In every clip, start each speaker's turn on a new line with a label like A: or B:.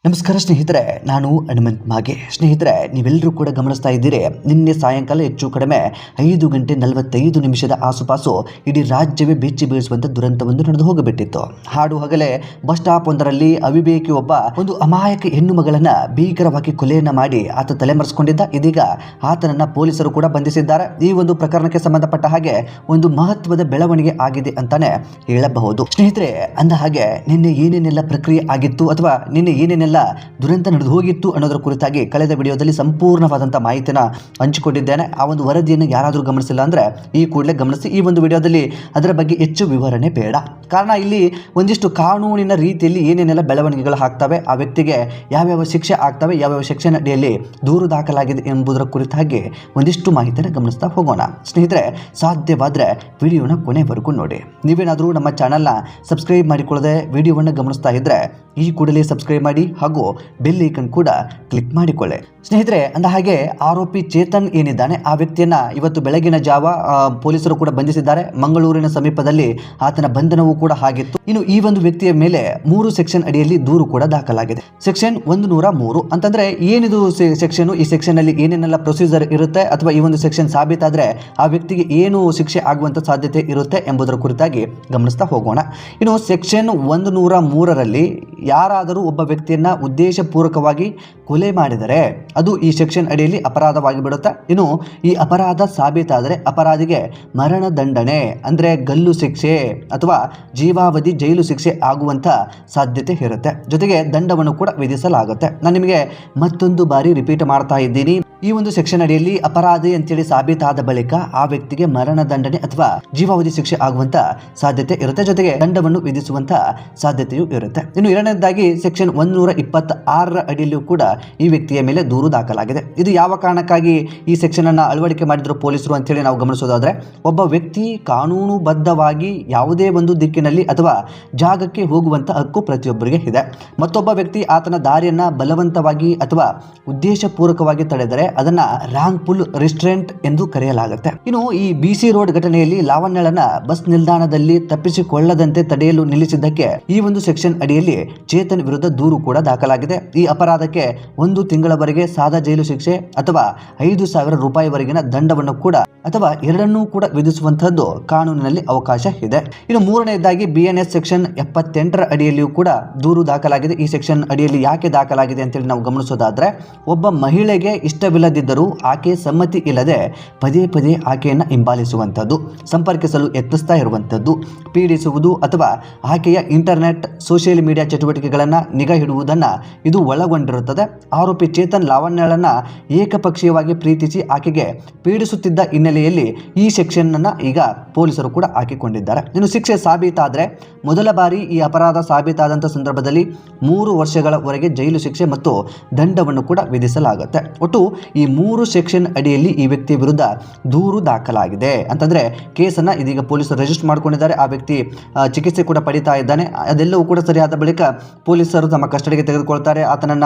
A: ನಮಸ್ಕಾರ ಸ್ನೇಹಿತರೆ, ನಾನು ಹನುಮಂತ್ ಮಾಗೆ. ಸ್ನೇಹಿತರೆ, ನೀವೆಲ್ಲರೂ ಕೂಡ ಗಮನಿಸ್ತಾ ಇದ್ದೀರಿ, ನಿನ್ನೆ ಸಾಯಂಕಾಲ ಹೆಚ್ಚು ಕಡಿಮೆ 5:45 ಆಸುಪಾಸು ಇಡೀ ರಾಜ್ಯವೇ ಬೆಚ್ಚಿ ಬೀಳಿಸುವಂಥ ದುರಂತವೊಂದು ನಡೆದು ಹೋಗಿಬಿಟ್ಟಿತ್ತು. ಹಾಡು ಹಗಲೇ ಬಸ್ ಸ್ಟಾಪ್ ಒಂದರಲ್ಲಿ ಅವಿವೇಕಿ ಒಬ್ಬ ಒಂದು ಅಮಾಯಕ ಹೆಣ್ಣು ಮಗಳನ್ನ ಭೀಕರವಾಗಿ ಕೊಲೆಯನ್ನ ಮಾಡಿ ಆತ ತಲೆಮರೆಸಿಕೊಂಡಿದ್ದ. ಇದೀಗ ಆತನನ್ನ ಪೊಲೀಸರು ಕೂಡ ಬಂಧಿಸಿದ್ದಾರೆ. ಈ ಒಂದು ಪ್ರಕರಣಕ್ಕೆ ಸಂಬಂಧಪಟ್ಟ ಹಾಗೆ ಒಂದು ಮಹತ್ವದ ಬೆಳವಣಿಗೆ ಆಗಿದೆ ಅಂತಾನೆ ಹೇಳಬಹುದು. ಸ್ನೇಹಿತರೆ, ಅಂದ ಹಾಗೆ ನಿನ್ನೆ ಏನೇನೆಲ್ಲ ಪ್ರಕ್ರಿಯೆ ಆಗಿತ್ತು ಅಥವಾ ನಿನ್ನೆ ಏನೇನೆಲ್ಲ ದುರಂತ ನಡೆದು ಹೋಗಿತ್ತು ಅನ್ನೋದರ ಕುರಿತಾಗಿ ಕಳೆದ ವಿಡಿಯೋದಲ್ಲಿ ಸಂಪೂರ್ಣವಾದಂಥ ಮಾಹಿತಿನ ಹಂಚಿಕೊಂಡಿದ್ದೇನೆ. ಆ ಒಂದು ವರದಿಯನ್ನು ಯಾರಾದರೂ ಗಮನಿಸಿಲ್ಲ ಅಂದರೆ ಈ ಕೂಡಲೇ ಗಮನಿಸಿ. ಈ ಒಂದು ವಿಡಿಯೋದಲ್ಲಿ ಅದರ ಬಗ್ಗೆ ಹೆಚ್ಚು ವಿವರಣೆ ಬೇಡ. ಕಾರಣ ಇಲ್ಲಿ ಒಂದಿಷ್ಟು ಕಾನೂನಿನ ರೀತಿಯಲ್ಲಿ ಏನೇನೆಲ್ಲ ಬೆಳವಣಿಗೆಗಳು ಆಗ್ತವೆ, ಆ ವ್ಯಕ್ತಿಗೆ ಯಾವ್ಯಾವ ಶಿಕ್ಷೆ ಆಗ್ತವೆ, ಯಾವ್ಯಾವ ಸೆಕ್ಷನ್ ಅಡಿಯಲ್ಲಿ ದೂರು ದಾಖಲಾಗಿದೆ ಎಂಬುದರ ಕುರಿತಾಗಿ ಒಂದಿಷ್ಟು ಮಾಹಿತಿಯನ್ನು ಗಮನಿಸ್ತಾ ಹೋಗೋಣ. ಸ್ನೇಹಿತರೆ, ಸಾಧ್ಯವಾದರೆ ವಿಡಿಯೋನ ಕೊನೆವರೆಗೂ ನೋಡಿ. ನೀವೇನಾದರೂ ನಮ್ಮ ಚಾನಲ್ನ ಸಬ್ಸ್ಕ್ರೈಬ್ ಮಾಡಿಕೊಳ್ಳದೆ ವಿಡಿಯೋವನ್ನು ಗಮನಿಸ್ತಾ ಇದ್ದರೆ ಈ ಕೂಡಲೇ ಸಬ್ಸ್ಕ್ರೈಬ್ ಮಾಡಿ ಹಾಗೂ ಬೆಲ್ ಐಕನ್ ಕೂಡ ಕ್ಲಿಕ್ ಮಾಡಿಕೊಳ್ಳಿ. ಸ್ನೇಹಿತರೆ, ಅಂದ ಹಾಗೆ ಆರೋಪಿ ಚೇತನ್ ಏನಿದ್ದಾನೆ, ಆ ವ್ಯಕ್ತಿಯನ್ನ ಇವತ್ತು ಬೆಳಗಿನ ಜಾವ ಪೊಲೀಸರು ಕೂಡ ಬಂಧಿಸಿದ್ದಾರೆ. ಮಂಗಳೂರಿನ ಸಮೀಪದಲ್ಲಿ ಆತನ ಬಂಧನವೂ ಕೂಡ ಆಗಿತ್ತು. ಇನ್ನು ಈ ಒಂದು ವ್ಯಕ್ತಿಯ ಮೇಲೆ 3 ಸೆಕ್ಷನ್ ಅಡಿಯಲ್ಲಿ ದೂರು ಕೂಡ ದಾಖಲಾಗಿದೆ. ಸೆಕ್ಷನ್ 103 ಅಂತಂದ್ರೆ ಏನಿದು ಸೆಕ್ಷನ್, ಈ ಸೆಕ್ಷನ್ ಅಲ್ಲಿ ಏನೇನೆಲ್ಲ ಪ್ರೊಸೀಜರ್ ಇರುತ್ತೆ ಅಥವಾ ಈ ಒಂದು ಸೆಕ್ಷನ್ ಸಾಬೀತಾದ್ರೆ ಆ ವ್ಯಕ್ತಿಗೆ ಏನು ಶಿಕ್ಷೆ ಆಗುವಂತ ಸಾಧ್ಯತೆ ಇರುತ್ತೆ ಎಂಬುದರ ಕುರಿತಾಗಿ ಗಮನಿಸ್ತಾ ಹೋಗೋಣ. ಇನ್ನು ಸೆಕ್ಷನ್ 103ರಲ್ಲಿ ಯಾರಾದರೂ ಒಬ್ಬ ವ್ಯಕ್ತಿಯನ್ನ ಉದ್ದೇಶಪೂರ್ವಕವಾಗಿ ಕೊಲೆ ಮಾಡಿದರೆ ಅದು ಈ ಸೆಕ್ಷನ್ ಅಡಿಯಲ್ಲಿ ಅಪರಾಧವಾಗಿ ಬಿಡುತ್ತೆ. ಇನ್ನು ಈ ಅಪರಾಧ ಸಾಬೀತಾದರೆ ಅಪರಾಧಿಗೆ ಮರಣ ದಂಡನೆ ಅಂದ್ರೆ ಗಲ್ಲು ಶಿಕ್ಷೆ ಅಥವಾ ಜೀವಾವಧಿ ಜೈಲು ಶಿಕ್ಷೆ ಆಗುವಂತ ಸಾಧ್ಯತೆ ಇರುತ್ತೆ. ಜೊತೆಗೆ ದಂಡವನ್ನು ಕೂಡ ವಿಧಿಸಲಾಗುತ್ತೆ. ನಾನು ನಿಮಗೆ ಮತ್ತೊಂದು ಬಾರಿ ರಿಪೀಟ್ ಮಾಡ್ತಾ ಇದ್ದೀನಿ, ಈ ಒಂದು ಸೆಕ್ಷನ್ ಅಡಿಯಲ್ಲಿ ಅಪರಾಧಿ ಅಂತೇಳಿ ಸಾಬೀತಾದ ಬಳಿಕ ಆ ವ್ಯಕ್ತಿಗೆ ಮರಣ ದಂಡನೆ ಅಥವಾ ಜೀವಾವಧಿ ಶಿಕ್ಷೆ ಆಗುವಂತ ಸಾಧ್ಯತೆ ಇರುತ್ತೆ. ಜೊತೆಗೆ ದಂಡವನ್ನು ವಿಧಿಸುವಂತ ಸಾಧ್ಯತೆಯೂ ಇರುತ್ತೆ. ಇನ್ನು ಎರಡನೇದಾಗಿ ಸೆಕ್ಷನ್ 126ರ ಅಡಿಯಲ್ಲಿಯೂ ಕೂಡ ಈ ವ್ಯಕ್ತಿಯ ಮೇಲೆ ದೂರು ದಾಖಲಾಗಿದೆ. ಇದು ಯಾವ ಕಾರಣಕ್ಕಾಗಿ ಈ ಸೆಕ್ಷನ್ ಅನ್ನ ಅಳವಡಿಕೆ ಮಾಡಿದ್ರು ಪೊಲೀಸರು ಅಂತೇಳಿ ನಾವು ಗಮನಿಸೋದಾದ್ರೆ, ಒಬ್ಬ ವ್ಯಕ್ತಿ ಕಾನೂನುಬದ್ಧವಾಗಿ ಯಾವುದೇ ಒಂದು ದಿಕ್ಕಿನಲ್ಲಿ ಅಥವಾ ಜಾಗಕ್ಕೆ ಹೋಗುವಂತ ಹಕ್ಕು ಪ್ರತಿಯೊಬ್ಬರಿಗೆ ಇದೆ. ಮತ್ತೊಬ್ಬ ವ್ಯಕ್ತಿ ಆತನ ದಾರಿಯನ್ನ ಬಲವಂತವಾಗಿ ಅಥವಾ ಉದ್ದೇಶಪೂರ್ವಕವಾಗಿ ತಡೆದರೆ ಅದನ್ನ ರಾಂಗ್ ಫುಲ್ ರಿಸ್ಟ್ರೆಂಟ್ ಎಂದು ಕರೆಯಲಾಗುತ್ತೆ. ಇನ್ನು ಈ BC ರೋಡ್ ಘಟನೆಯಲ್ಲಿ ಲಾವಣ್ಯಳನ್ನ ಬಸ್ ನಿಲ್ದಾಣದಲ್ಲಿ ತಪ್ಪಿಸಿಕೊಳ್ಳದಂತೆ ತಡೆಯಲು ನಿಲ್ಲಿಸಿದ್ದಕ್ಕೆ ಈ ಒಂದು ಸೆಕ್ಷನ್ ಅಡಿಯಲ್ಲಿ ಚೇತನ್ ವಿರುದ್ಧ ದೂರು ಕೂಡ ದಾಖಲಾಗಿದೆ. ಈ ಅಪರಾಧಕ್ಕೆ 1 ತಿಂಗಳವರೆಗೆ ಸಾದಾ ಜೈಲು ಶಿಕ್ಷೆ ಅಥವಾ 5,000 ರೂಪಾಯಿವರೆಗಿನ ದಂಡವನ್ನು ಕೂಡ ಅಥವಾ ಎರಡನ್ನೂ ಕೂಡ ವಿಧಿಸುವಂತಹದ್ದು ಕಾನೂನಿನಲ್ಲಿ ಅವಕಾಶ ಇದೆ. ಇನ್ನು ಮೂರನೆಯದಾಗಿ BNS ಸೆಕ್ಷನ್ 78ರ ಅಡಿಯಲ್ಲಿಯೂ ಕೂಡ ದೂರು ದಾಖಲಾಗಿದೆ. ಈ ಸೆಕ್ಷನ್ ಅಡಿಯಲ್ಲಿ ಯಾಕೆ ದಾಖಲಾಗಿದೆ ಅಂತೇಳಿ ನಾವು ಗಮನಿಸೋದಾದ್ರೆ, ಒಬ್ಬ ಮಹಿಳೆಗೆ ಇಷ್ಟವಿಲ್ಲದಿದ್ದರೂ ಆಕೆ ಸಮ್ಮತಿ ಇಲ್ಲದೆ ಪದೇ ಪದೇ ಆಕೆಯನ್ನು ಹಿಂಬಾಲಿಸುವಂಥದ್ದು, ಸಂಪರ್ಕಿಸಲು ಯತ್ನಿಸ್ತಾ ಇರುವಂಥದ್ದು, ಪೀಡಿಸುವುದು ಅಥವಾ ಆಕೆಯ ಇಂಟರ್ನೆಟ್ ಸೋಷಿಯಲ್ ಮೀಡಿಯಾ ಚಟುವಟಿಕೆಗಳನ್ನು ನಿಗಾ ಇಡುವುದನ್ನು ಇದು ಒಳಗೊಂಡಿರುತ್ತದೆ. ಆರೋಪಿ ಚೇತನ್ ಲಾವಣ್ಯಳನ್ನ ಏಕಪಕ್ಷೀಯವಾಗಿ ಪ್ರೀತಿಸಿ ಆಕೆಗೆ ಪೀಡಿಸುತ್ತಿದ್ದ ಹಿನ್ನೆಲೆಯಲ್ಲಿ ಈ ಸೆಕ್ಷನ್ ಅನ್ನ ಈಗ ಪೊಲೀಸರು ಕೂಡ ಹಾಕಿಕೊಂಡಿದ್ದಾರೆ. ಇನ್ನು ಶಿಕ್ಷೆ ಸಾಬೀತಾದರೆ ಮೊದಲ ಬಾರಿ ಈ ಅಪರಾಧ ಸಾಬೀತಾದಂಥ ಸಂದರ್ಭದಲ್ಲಿ 3 ವರ್ಷಗಳವರೆಗೆ ಜೈಲು ಶಿಕ್ಷೆ ಮತ್ತು ದಂಡವನ್ನು ಕೂಡ ವಿಧಿಸಲಾಗುತ್ತೆ. ಒಟ್ಟು ಈ 3 ಸೆಕ್ಷನ್ ಅಡಿಯಲ್ಲಿ ಈ ವ್ಯಕ್ತಿ ವಿರುದ್ಧ ದೂರು ದಾಖಲಾಗಿದೆ. ಅಂತಂದ್ರೆ ಕೇಸನ್ನು ಇದೀಗ ಪೊಲೀಸರು ರಿಜಿಸ್ಟರ್ ಮಾಡ್ಕೊಂಡಿದ್ದಾರೆ. ಆ ವ್ಯಕ್ತಿ ಚಿಕಿತ್ಸೆ ಕೂಡ ಪಡಿತಾ ಇದ್ದಾನೆ. ಅದೆಲ್ಲವೂ ಕೂಡ ಸರಿಯಾದ ಬಳಿಕ ಪೊಲೀಸರು ತಮ್ಮ ಕಸ್ಟಡಿಗೆ ತೆಗೆದುಕೊಳ್ತಾರೆ. ಆತನನ್ನ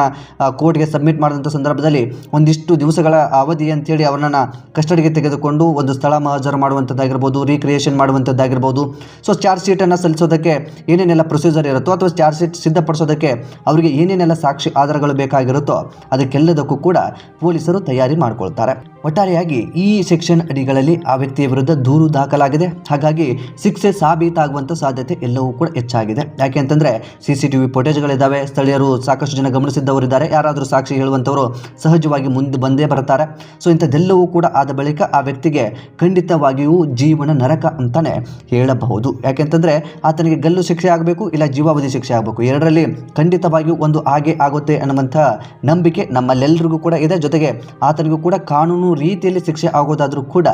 A: ಕೋರ್ಟ್ಗೆ ಸಬ್ಮಿಟ್ ಮಾಡಿದಂಥ ಸಂದರ್ಭದಲ್ಲಿ ಒಂದಿಷ್ಟು ದಿವಸಗಳ ಅವಧಿ ಅಂತೇಳಿ ಅವರನ್ನ ಕಸ್ಟಡಿಗೆ ತೆಗೆದುಕೊಂಡು ಒಂದು ಸ್ಥಳ ಮಹಜರು ಮಾಡುವಂಥದ್ದಾಗಿರ್ಬೋದು, ರೀಕ್ರಿಯೇಷನ್ ಮಾಡುವಂಥದ್ದಾಗಿರ್ಬೋದು. ಸೊ ಚಾರ್ಜ್ ಶೀಟನ್ನು ಸಲ್ಲಿಸೋದಕ್ಕೆ ಏನೇನೆಲ್ಲ ಪ್ರೊಸೀಜರ್ ಇರುತ್ತೋ ಅಥವಾ ಚಾರ್ಜ್ ಶೀಟ್ ಸಿದ್ಧಪಡಿಸೋದಕ್ಕೆ ಅವರಿಗೆ ಏನೇನೆಲ್ಲ ಸಾಕ್ಷಿ ಆಧಾರಗಳು ಬೇಕಾಗಿರುತ್ತೋ ಅದಕ್ಕೆಲ್ಲದಕ್ಕೂ ಕೂಡ ಪೊಲೀಸರು ತಯಾರಿ ಮಾಡಿಕೊಳ್ತಾರೆ. ಒಟ್ಟಾರೆಯಾಗಿ ಈ ಸೆಕ್ಷನ್ ಅಡಿಗಳಲ್ಲಿ ಆ ವ್ಯಕ್ತಿಯ ವಿರುದ್ಧ ದೂರು ದಾಖಲಾಗಿದೆ. ಹಾಗಾಗಿ ಶಿಕ್ಷೆ ಸಾಬೀತಾಗುವಂಥ ಸಾಧ್ಯತೆ ಎಲ್ಲವೂ ಕೂಡ ಹೆಚ್ಚಾಗಿದೆ. ಯಾಕೆ ಅಂತಂದ್ರೆ CCTV ಫುಟೇಜ್ಗಳಿದ್ದಾವೆ, ಸ್ಥಳೀಯರು ಸಾಕಷ್ಟು ಜನ ಗಮನಿಸಿದ್ದವರಿದ್ದಾರೆ, ಯಾರಾದರೂ ಸಾಕ್ಷಿ ಹೇಳುವಂಥವರು ಸಹಜವಾಗಿ ಮುಂದೆ ಬಂದೇ ಬರ್ತಾರೆ. ಸೊ ಇಂಥದ್ದೆಲ್ಲವೂ ಕೂಡ ಆದ ಬಳಿಕ ಆ ವ್ಯಕ್ತಿಗೆ ಖಂಡಿತವಾಗಿಯೂ ಜೀವನ ನರಕ ಅಂತಾನೆ ಹೇಳಬಹುದು. ಯಾಕೆಂತಂದ್ರೆ ಆತನಿಗೆ ಗಲ್ಲು ಶಿಕ್ಷೆ ಆಗಬೇಕು ಇಲ್ಲ ಜೀವಾವಧಿ ಶಿಕ್ಷೆ ಆಗಬೇಕು, ಎರಡರಲ್ಲಿ ಖಂಡಿತವಾಗಿಯೂ ಒಂದು ಹಾಗೆ ಆಗುತ್ತೆ ಅನ್ನುವಂಥ ನಂಬಿಕೆ ನಮ್ಮಲ್ಲೆಲ್ಲರಿಗೂ ಕೂಡ ಇದೆ. ಜೊತೆಗೆ ಆತನಿಗೂ ಕೂಡ ಕಾನೂನು ರೀತಿಯಲ್ಲಿ ಶಿಕ್ಷೆ ಆಗೋದಾದ್ರೂ ಕೂಡ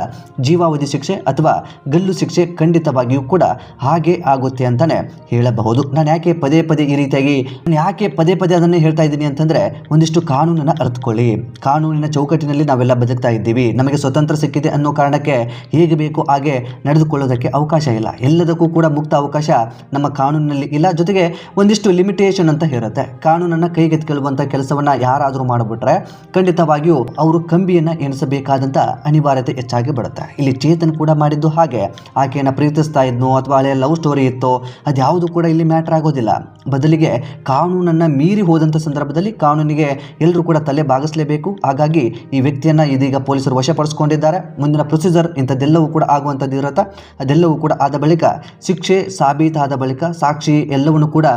A: ಜೀವಾವಧಿ ಶಿಕ್ಷೆ ಅಥವಾ ಗಲ್ಲು ಶಿಕ್ಷೆ ಖಂಡಿತವಾಗಿಯೂ ಕೂಡ ಹಾಗೆ ಆಗುತ್ತೆ ಅಂತಾನೆ ಹೇಳಬಹುದು. ನಾನು ಯಾಕೆ ಪದೇ ಪದೇ ಅದನ್ನೇ ಹೇಳ್ತಾ ಇದ್ದೀನಿ ಅಂತಂದ್ರೆ, ಒಂದಿಷ್ಟು ಕಾನೂನನ್ನ ಅರ್ಥಕೊಳ್ಳಿ. ಕಾನೂನಿನ ಚೌಕಟ್ಟಿನಲ್ಲಿ ನಾವೆಲ್ಲ ಬದುಕ್ತಾ ಇದ್ದೀವಿ. ನಮಗೆ ಸ್ವತಂತ್ರ ಸಿಕ್ಕಿದೆ ಅನ್ನೋ ಕಾರಣಕ್ಕೆ ಹೇಗೆ ಬೇಕು ಹಾಗೆ ನಡೆದುಕೊಳ್ಳೋದಕ್ಕೆ ಅವಕಾಶ ಇಲ್ಲ. ಎಲ್ಲದಕ್ಕೂ ಕೂಡ ಮುಕ್ತ ಅವಕಾಶ ನಮ್ಮ ಕಾನೂನಿನಲ್ಲಿ ಇಲ್ಲ. ಜೊತೆಗೆ ಒಂದಿಷ್ಟು ಲಿಮಿಟೇಷನ್ ಅಂತ ಇರುತ್ತೆ. ಕಾನೂನನ್ನು ಕೈಗೆತ್ತಿಕೊಳ್ಳುವಂಥ ಕೆಲಸವನ್ನ ಯಾರಾದರೂ ಮಾಡಿಬಿಟ್ರೆ ಖಂಡಿತವಾಗಿಯೂ ಅವರು ಕಂಬಿಯನ್ನ ಎಣಿಸಬೇಕಾದಂಥ ಅನಿವಾರ್ಯತೆ ಹೆಚ್ಚಾಗಿ ಬರುತ್ತೆ. ಇಲ್ಲಿ ಚೇತನ್ ಕೂಡ ಮಾಡಿದ್ದು ಹಾಗೆ. ಆಕೆಯನ್ನು ಪ್ರೀತಿಸ್ತಾ ಇದ್ನೋ ಅಥವಾ ಹಳೆಯ ಲವ್ ಸ್ಟೋರಿ ಇತ್ತೋ ಅದ್ಯಾವುದು ಕೂಡ ಇಲ್ಲಿ ಮ್ಯಾಟರ್ ಆಗೋದಿಲ್ಲ. ಬದಲಿಗೆ ಕಾನೂನನ್ನು ಮೀರಿ ಹೋದಂಥ ಸಂದರ್ಭದಲ್ಲಿ ಕಾನೂನಿಗೆ ಎಲ್ಲರೂ ಕೂಡ ತಲೆ ಬಾಗಿಸಲೇಬೇಕು. ಹಾಗಾಗಿ ಈ ವ್ಯಕ್ತಿಯನ್ನು ಇದೀಗ ಪೊಲೀಸರು ವಶಪಡಿಸಿಕೊಂಡಿದ್ದಾರೆ. ಮುಂದಿನ ಪ್ರೊಸೀಜರ್ ಇಂಥದ್ದೆಲ್ಲವೂ ಕೂಡ ಆಗುವಂಥದ್ದು ಇರುತ್ತೆ. ಅದೆಲ್ಲವೂ ಕೂಡ ಆದ ಬಳಿಕ ಶಿಕ್ಷೆ ಸಾಬೀತಾದ ಬಳಿಕ ಸಾಕ್ಷಿ ಎಲ್ಲವನ್ನು ಕೂಡ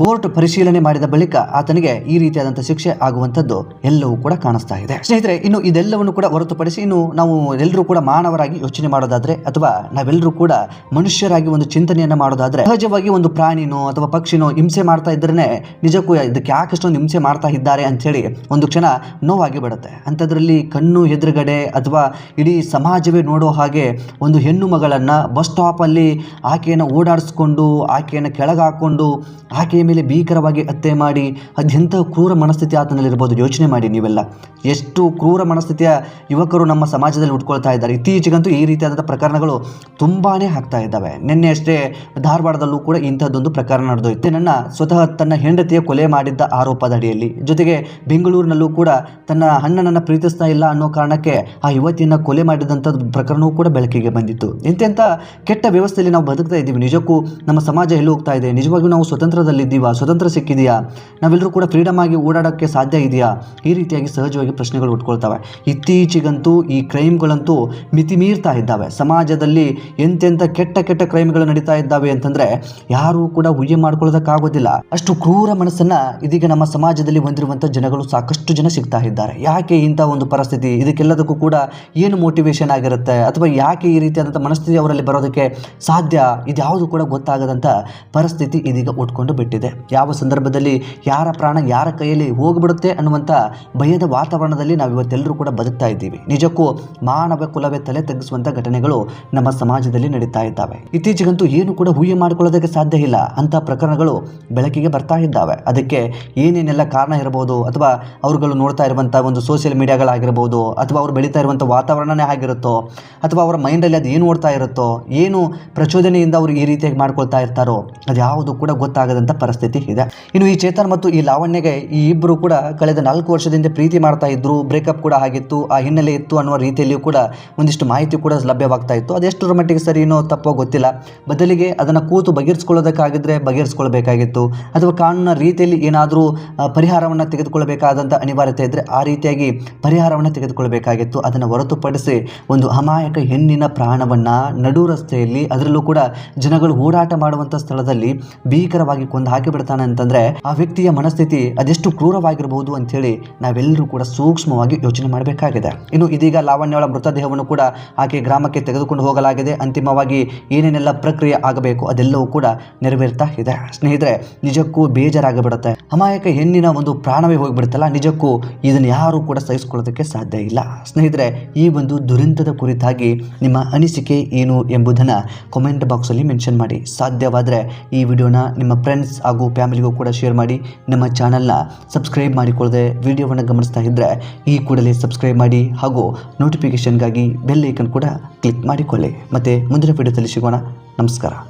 A: ಕೋರ್ಟ್ ಪರಿಶೀಲನೆ ಮಾಡಿದ ಬಳಿಕ ಆತನಿಗೆ ಈ ರೀತಿಯಾದಂಥ ಶಿಕ್ಷೆ ಆಗುವಂಥದ್ದು ಎಲ್ಲವೂ ಕೂಡ ಕಾಣಿಸ್ತಾ ಇದೆ. ಸ್ನೇಹಿತರೆ, ಇನ್ನು ಇದೆಲ್ಲವನ್ನು ಕೂಡ ಹೊರತುಪಡಿಸಿ ಇನ್ನು ನಾವು ಎಲ್ಲರೂ ಕೂಡ ಮಾನವರಾಗಿ ಯೋಚನೆ ಮಾಡೋದಾದ್ರೆ ಅಥವಾ ನಾವೆಲ್ಲರೂ ಕೂಡ ಮನುಷ್ಯರಾಗಿ ಒಂದು ಚಿಂತನೆಯನ್ನು ಮಾಡೋದಾದ್ರೆ, ಸಹಜವಾಗಿ ಒಂದು ಪ್ರಾಣಿನೋ ಅಥವಾ ಪಕ್ಷಿನೋ ಹಿಂಸೆ ಮಾಡ್ತಾ ಇದ್ರೇ ನಿಜಕ್ಕೂ ಇದಕ್ಕೆ ಯಾಕಷ್ಟೊಂದು ಹಿಂಸೆ ಮಾಡ್ತಾ ಇದ್ದಾರೆ ಅಂಥೇಳಿ ಒಂದು ಕ್ಷಣ ನೋವಾಗಿ ಬಿಡುತ್ತೆ. ಅಂಥದ್ರಲ್ಲಿ ಕಣ್ಣು ಎದುರುಗಡೆ ಅಥವಾ ಇಡೀ ಸಮಾಜವೇ ನೋಡೋ ಹಾಗೆ ಒಂದು ಹೆಣ್ಣು ಮಗಳನ್ನು ಬಸ್ ಸ್ಟಾಪಲ್ಲಿ ಆಕೆಯನ್ನು ಓಡಾಡಿಸ್ಕೊಂಡು ಆಕೆಯನ್ನು ಕೆಳಗಾಕೊಂಡು ಆಕೆಯ ಮೇಲೆ ಭೀಕರವಾಗಿ ಹತ್ಯೆ ಮಾಡಿ ಅದೆಂಥ ಕ್ರೂರ ಮನಸ್ಥಿತಿ ಆತನಲ್ಲಿರ್ಬೋದು. ಯೋಚನೆ ಮಾಡಿ ನೀವೆಲ್ಲ, ಎಷ್ಟು ಕ್ರೂರ ಮನಸ್ಥಿತಿಯ ಯುವಕರು ನಮ್ಮ ಸಮಾಜದಲ್ಲಿ ಉಟ್ಕೊಳ್ತಾ ಇದ್ದಾರೆ. ಇತ್ತೀಚೆಗಂತೂ ಈ ರೀತಿಯಾದಂಥ ಪ್ರಕರಣಗಳು ತುಂಬಾ ಆಗ್ತಾ ಇದ್ದಾವೆ. ನಿನ್ನೆ ಅಷ್ಟೇ ಧಾರವಾಡದಲ್ಲೂ ಕೂಡ ಇಂಥದ್ದೊಂದು ಪ್ರಕರಣ ನಡೆದೋಯ್ತು. ನನ್ನ ಸ್ವತಃ ತನ್ನ ಹೆಂಡತಿಯ ಕೊಲೆ ಮಾಡಿದ್ದ ಆರೋಪದ ಅಡಿಯಲ್ಲಿ, ಜೊತೆಗೆ ಬೆಂಗಳೂರಿನಲ್ಲೂ ಕೂಡ ತನ್ನ ಅಣ್ಣನನ್ನು ಪ್ರೀತಿಸ್ತಾ ಇಲ್ಲ ಅನ್ನೋ ಕಾರಣಕ್ಕೆ ಆ ಯುವತಿಯನ್ನು ಕೊಲೆ ಮಾಡಿದಂಥದ್ದು ಪ್ರಕರಣವೂ ಕೂಡ ಬೆಳಕಿಗೆ ಬಂದಿತ್ತು. ಎಂತೆಂಥ ಕೆಟ್ಟ ವ್ಯವಸ್ಥೆಯಲ್ಲಿ ನಾವು ಬದುಕ್ತಾ ಇದ್ದೀವಿ. ನಿಜಕ್ಕೂ ನಮ್ಮ ಸಮಾಜ ಎಲ್ಲಿ ಹೋಗ್ತಾ ಇದೆ? ನಿಜವಾಗಿಯೂ ನಾವು ಸ್ವತಂತ್ರದಲ್ಲಿದ್ದೀವಾ? ಸ್ವತಂತ್ರ ಸಿಕ್ಕಿದೆಯಾ? ನಾವೆಲ್ಲರೂ ಕೂಡ ಫ್ರೀಡಮ್ ಆಗಿ ಓಡಾಡೋಕ್ಕೆ ಸಾಧ್ಯ ಇದೆಯಾ? ಈ ರೀತಿಯಾಗಿ ಸಹಜವಾಗಿ ಪ್ರಶ್ನೆಗಳು ಉಟ್ಕೊಳ್ತವೆ. ಇತ್ತೀಚೆಗಂತೂ ಈ ಕ್ರೈಮ್ಗಳಂತೂ ಮಿತಿ ಮೀರ್ತಾ ಇದ್ದಾವೆ. ಸಮಾಜದಲ್ಲಿ ಎಂತೆಂಥ ಕೆಟ್ಟ ಕೆಟ್ಟ ಕ್ರೈಮ್ಗಳು ನಡೀತಾ ಇದ್ದಾವೆ ಅಂತಂದರೆ ಯಾರೂ ಕೂಡ ಊಹೆ ಮಾಡ್ಕೊಳ್ಳೋದಕ್ಕಾಗೋದಿಲ್ಲ. ಅಷ್ಟು ಕ್ರೂರ ಮನಸ್ಸನ್ನು ಇದೀಗ ನಮ್ಮ ಸಮಾಜದಲ್ಲಿ ಹೊಂದಿರುವಂಥ ಜನಗಳು ಸಾಕಷ್ಟು ಜನ ಸಿಗ್ತಾ ಇದ್ದಾರೆ. ಯಾಕೆ ಇಂಥ ಒಂದು ಪರಿಸ್ಥಿತಿ? ಇದಕ್ಕೆಲ್ಲದಕ್ಕೂ ಕೂಡ ಏನು ಮೋಟಿವೇಶನ್ ಆಗಿರುತ್ತೆ ಅಥವಾ ಯಾಕೆ ಈ ರೀತಿಯಾದಂಥ ಮನಸ್ಥಿತಿ ಅವರಲ್ಲಿ ಬರೋದಕ್ಕೆ ಸಾಧ್ಯ? ಇದ್ಯಾವುದು ಕೂಡ ಗೊತ್ತಾಗದಂಥ ಪರಿಸ್ಥಿತಿ ಇದೀಗ ಉಟ್ಕೊಂಡು ಬಿಟ್ಟಿದೆ. ಯಾವ ಸಂದರ್ಭದಲ್ಲಿ ಯಾರ ಪ್ರಾಣ ಯಾರ ಕೈಯಲ್ಲಿ ಹೋಗ್ಬಿಡುತ್ತೆ ಅನ್ನುವಂಥ ಭಯದ ವಾತಾವರಣದಲ್ಲಿ ನಾವು ಇವತ್ತೆಲ್ಲರೂ ಕೂಡ ಬದುಕ್ತಾ ಇದ್ದೀವಿ. ನಿಜಕ್ಕೂ ಮಾನವ ಕುಲವೇ ತಲೆ ತಗ್ಗಿಸುವಂಥ ಘಟನೆಗಳು ನಮ್ಮ ಸಮಾಜದಲ್ಲಿ ನಡೀತಾ ಇದ್ದಾವೆ. ಇತ್ತೀಚೆಗಂತೂ ಏನು ಕೂಡ ಊಹೆ ಮಾಡ್ಕೊಳ್ಳೋದಕ್ಕೆ ಸಾಧ್ಯ ಇಲ್ಲ ಅಂಥ ಪ್ರಕರಣಗಳು ಬೆಳಕಿಗೆ ಬರ್ತಾ ಇದ್ದಾವೆ. ಅದಕ್ಕೆ ಏನೇನೆಲ್ಲ ಕಾರಣ ಇರಬಹುದು, ಅಥವಾ ಅವರುಗಳು ನೋಡ್ತಾ ಇರುವಂಥ ಒಂದು ಸೋಷಿಯಲ್ ಮೀಡಿಯಾಗಳಾಗಿರ್ಬೋದು, ಅಥವಾ ಅವರು ಬೆಳೀತಾ ಇರುವಂಥ ವಾತಾವರಣನೇ ಆಗಿರುತ್ತೋ, ಅಥವಾ ಅವರ ಮೈಂಡಲ್ಲಿ ಅದು ಏನು ಓಡ್ತಾ ಇರುತ್ತೋ, ಏನು ಪ್ರಚೋದನೆಯಿಂದ ಅವರು ಈ ರೀತಿಯಾಗಿ ಮಾಡ್ಕೊಳ್ತಾ ಇರ್ತಾರೋ, ಅದು ಯಾವುದು ಕೂಡ ಗೊತ್ತಾಗದಂಥ ಪರಿಸ್ಥಿತಿ ಇದೆ. ಇನ್ನು ಈ ಚೇತನ್ ಮತ್ತು ಈ ಲಾವಣ್ಯಗೆ ಈ ಇಬ್ಬರು ಕೂಡ ಕಳೆದ 4 ವರ್ಷದಿಂದ ಪ್ರೀತಿ ಮಾಡ್ತಾ ಇದ್ರು, ಬ್ರೇಕಪ್ ಕೂಡ ಆಗಿತ್ತು, ಆ ಹಿನ್ನೆಲೆ ಇತ್ತು ಅನ್ನುವ ರೀತಿಯಲ್ಲಿಯೂ ಕೂಡ ಒಂದಿಷ್ಟು ಮಾಹಿತಿ ಕೂಡ ಲಭ್ಯವಾಗ್ತಾ ಇತ್ತು. ಅದೆಷ್ಟರ ಮಟ್ಟಿಗೆ ಸರಿನೋ ತಪ್ಪೋ ಗೊತ್ತಿಲ್ಲ. ಬದಲಿಗೆ ಅದನ್ನು ಕೂತು ಬಗೆಹರಿಸ್ಕೊಳ್ಳೋದಕ್ಕಾಗಿದ್ದರೆ ಬಗೆಹರಿಸ್ಕೊಳ್ಬೇಕಾಗಿತ್ತು, ಅಥವಾ ಕಾನೂನಿನ ರೀತಿಯಲ್ಲಿ ಏನಾದರೂ ಪರಿಹಾರವನ್ನು ತೆಗೆದುಕೊಳ್ಳಬೇಕಾದಂಥ ಅನಿವಾರ್ಯತೆ ಇದ್ದರೆ ಆ ರೀತಿಯಾಗಿ ಪರಿಹಾರವನ್ನು ತೆಗೆದುಕೊಳ್ಳಬೇಕಾಗಿತ್ತು. ಅದನ್ನು ಹೊರತುಪಡಿಸಿ ಒಂದು ಅಮಾಯಕ ಹೆಣ್ಣಿನ ಪ್ರಾಣವನ್ನು ನಡು ರಸ್ತೆಯಲ್ಲಿ, ಅದರಲ್ಲೂ ಕೂಡ ಜನಗಳು ಓಡಾಟ ಮಾಡುವಂಥ ಸ್ಥಳದಲ್ಲಿ ಭೀಕರವಾಗಿ ಕೊಂದು ಹಾಕಿಬಿಡ್ತಾನೆ ಅಂತಂದರೆ ಆ ವ್ಯಕ್ತಿಯ ಮನಸ್ಥಿತಿ ಅದೆಷ್ಟು ಕ್ರೂರವಾಗಿರಬಹುದು ಅಂಥೇಳಿ ನಾವೆಲ್ಲರೂ ಕೂಡ ಸೂಕ್ಷ್ಮವಾಗಿ ಯೋಚನೆ ಮಾಡಬೇಕಾಗಿದೆ. ಇನ್ನು ಇದೀಗ ಲಾವಣ್ಯವಳ ಮೃತದೇಹವನ್ನು ಕೂಡ ಆಕೆ ಗ್ರಾಮಕ್ಕೆ ತೆಗೆದುಕೊಂಡು ಹೋಗಲಾಗಿದೆ. ಅಂತಿಮವಾಗಿ ಏನೇನೆಲ್ಲ ಪ್ರಕ್ರಿಯೆ ಆಗಬೇಕು ಅದೆಲ್ಲವೂ ಕೂಡ ನೆರವೇರ್ತಾ ಇದೆ. ಸ್ನೇಹಿತರೆ, ನಿಜಕ್ಕೂ ಬೇಜಾರಾಗಿಬಿಡುತ್ತೆ. ಅಮಾಯಕ ಹೆಣ್ಣಿನ ಒಂದು ಪ್ರಾಣವೇ ಹೋಗಿಬಿಡುತ್ತಲ್ಲ, ನಿಜಕ್ಕೂ ಇದನ್ನು ಯಾರೂ ಕೂಡ ಸಹಿಸಿಕೊಳ್ಳೋದಕ್ಕೆ ಸಾಧ್ಯ ಇಲ್ಲ. ಸ್ನೇಹಿತರೆ, ಈ ಒಂದು ದುರಂತದ ಕುರಿತಾಗಿ ನಿಮ್ಮ ಅನಿಸಿಕೆ ಏನು ಎಂಬುದನ್ನು ಕಾಮೆಂಟ್ ಬಾಕ್ಸಲ್ಲಿ ಮೆನ್ಷನ್ ಮಾಡಿ. ಸಾಧ್ಯವಾದರೆ ಈ ವಿಡಿಯೋನ ನಿಮ್ಮ ಫ್ರೆಂಡ್ಸ್ ಹಾಗೂ ಫ್ಯಾಮಿಲಿಗೂ ಕೂಡ ಶೇರ್ ಮಾಡಿ. ನಮ್ಮ ಚಾನಲ್ನ ಸಬ್ಸ್ಕ್ರೈಬ್ ಮಾಡಿಕೊಳ್ಳದೆ ವಿಡಿಯೋವನ್ನು ಗಮನಿಸ್ತಾ ಇದ್ದರೆ ಈ ಕೂಡಲೇ ಸಬ್ಸ್ಕ್ರೈಬ್ ಮಾಡಿ ಹಾಗೂ ನೋಟಿಫಿಕೇಷನ್ಗಾಗಿ ಬೆಲ್ ಐಕನ್ ಕೂಡ ಕ್ಲಿಕ್ ಮಾಡಿಕೊಳ್ಳಿ. ಮತ್ತು ಮುಂದಿನ ವಿಡಿಯೋದಲ್ಲಿ ಸಿಗೋಣ. ನಮಸ್ಕಾರ.